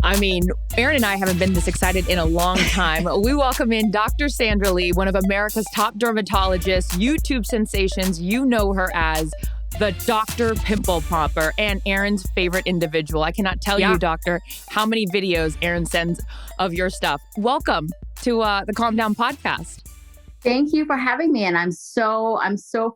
I mean, Erin and I haven't been this excited in a long time. We welcome in Dr. Sandra Lee, one of America's top dermatologists, YouTube sensations. You know her as the Dr. Pimple Popper and Erin's favorite individual. I cannot tell you, Doctor, how many videos Erin sends of your stuff. Welcome to the Calm Down podcast. Thank you for having me. And I'm so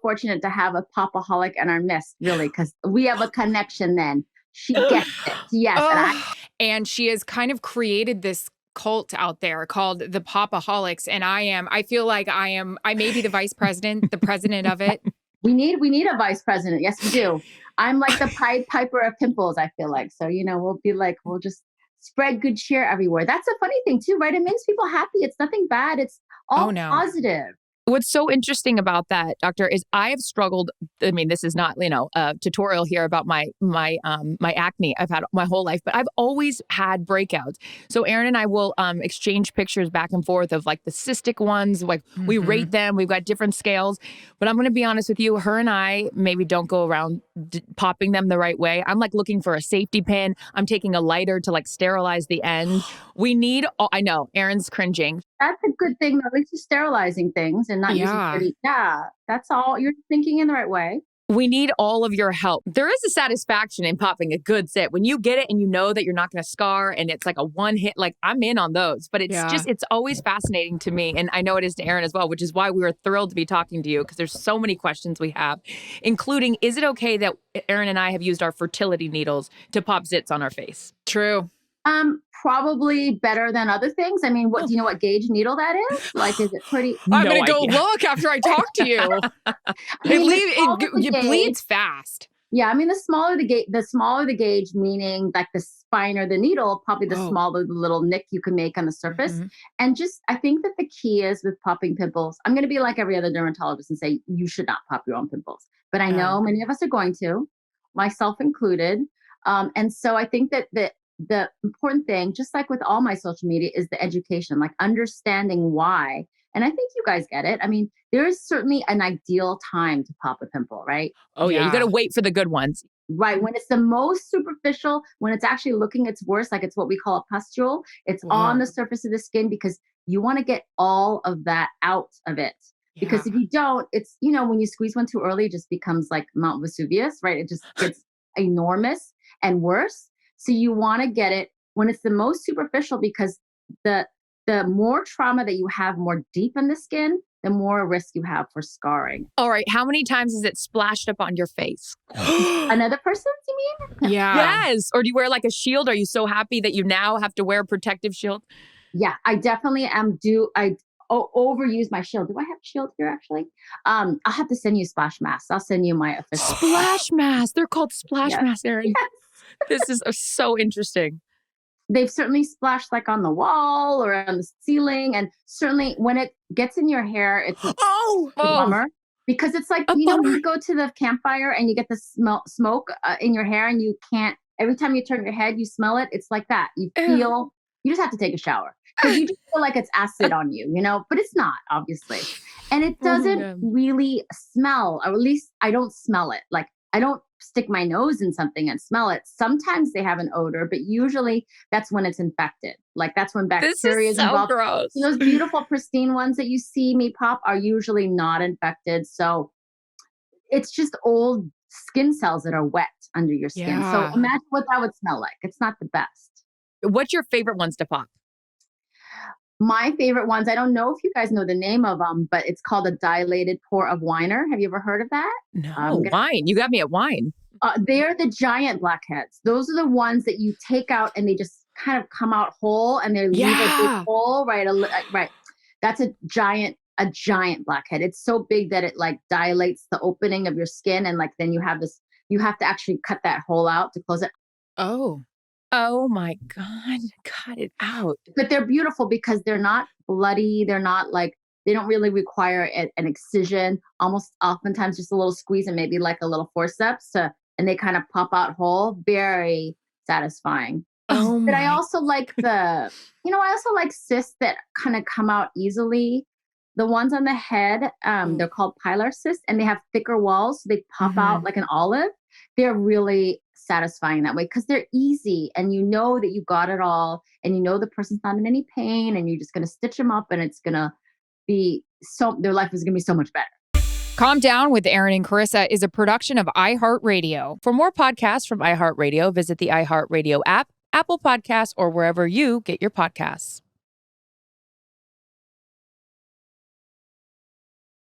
fortunate to have a Popaholic in our midst, really, because we have a connection then. She gets it. Yes. And she has kind of created this cult out there called the Popaholics. And I feel like I may be the vice president, the president of it. We need a vice president. Yes, we do. I'm like the Pied Piper of pimples, I feel like. So, we'll just spread good cheer everywhere. That's a funny thing too, right? It makes people happy. It's nothing bad. It's all positive. What's so interesting about that, Doctor, is I have struggled. I mean, this is not, a tutorial here about my acne I've had my whole life, but I've always had breakouts. So Erin and I will exchange pictures back and forth of like the cystic ones. Like we rate them. We've got different scales. But I'm going to be honest with you. Her and I maybe don't go around popping them the right way. I'm like looking for a safety pin. I'm taking a lighter to like sterilize the end. We need. I know Erin's cringing. That's a good thing. At least you're sterilizing things and not using dirty. Yeah, that's all. You're thinking in the right way. We need all of your help. There is a satisfaction in popping a good zit. When you get it and you know that you're not going to scar and it's like a one hit, like I'm in on those. But it's always fascinating to me. And I know it is to Erin as well, which is why we were thrilled to be talking to you because there's so many questions we have, including, is it okay that Erin and I have used our fertility needles to pop zits on our face? True. Probably better than other things. I mean, do you know what gauge needle that is? Like, is it pretty? I'm going to go look after I talk to you. It bleeds fast. Yeah. I mean, the smaller the gauge, meaning like the finer the needle, probably the smaller the little nick you can make on the surface. Mm-hmm. And I think that the key is with popping pimples. I'm going to be like every other dermatologist and say, you should not pop your own pimples. But I know many of us are going to, myself included. And so I think that the important thing, just like with all my social media, is the education, like understanding why. And I think you guys get it. I mean, there is certainly an ideal time to pop a pimple, right? Oh, yeah. You got to wait for the good ones. Right. When it's the most superficial, when it's actually looking its worst, like it's what we call a pustule. It's on the surface of the skin because you want to get all of that out of it. Because if you don't, it's, when you squeeze one too early, it just becomes like Mount Vesuvius, right? It just gets enormous and worse. So you want to get it when it's the most superficial because the more trauma that you have more deep in the skin, the more risk you have for scarring. All right. How many times is it splashed up on your face? Another person, you mean? Yeah. Yes. Or do you wear like a shield? Are you so happy that you now have to wear a protective shield? Yeah, I definitely am. I overuse my shield. Do I have a shield here actually? I'll have to send you splash masks. I'll send you my official splash masks. They're called splash masks, Erin. Yes. This is so interesting. They've certainly splashed like on the wall or on the ceiling. And certainly when it gets in your hair, it's a bummer. Because it's like, when you go to the campfire and you get the smoke in your hair and you can't, every time you turn your head, you smell it. It's like that. You just have to take a shower. Because you just feel like it's acid on you, but it's not, obviously. And it doesn't really smell, or at least I don't smell it. Like I don't stick my nose in something and smell it. Sometimes they have an odor, but usually that's when it's infected. Like that's when bacteria is involved. Gross. So those beautiful pristine ones that you see me pop are usually not infected. So it's just old skin cells that are wet under your skin. Yeah. So imagine what that would smell like. It's not the best. What's your favorite ones to pop? My favorite ones, I don't know if you guys know the name of them, but it's called a dilated pore of Weiner. Have you ever heard of that? No, wine. You got me at wine. They're the giant blackheads. Those are the ones that you take out and they just kind of come out whole and they leave a big hole, right? Right. That's a giant blackhead. It's so big that it like dilates the opening of your skin. And like, then you have to actually cut that hole out to close it. Oh my God, cut it out. But they're beautiful because they're not bloody. They're not like, they don't really require an excision, almost oftentimes just a little squeeze and maybe like a little forceps and they kind of pop out whole. Very satisfying. But I also like I also like cysts that kind of come out easily. The ones on the head, they're called pilar cysts and they have thicker walls. So they pop out like an olive. They're really satisfying that way because they're easy and you know that you got it all and you know the person's not in any pain and you're just going to stitch them up and it's going to be their life is going to be so much better. Calm Down with Erin and Charissa is a production of iHeartRadio. For more podcasts from iHeartRadio, visit the iHeartRadio app, Apple Podcasts, or wherever you get your podcasts.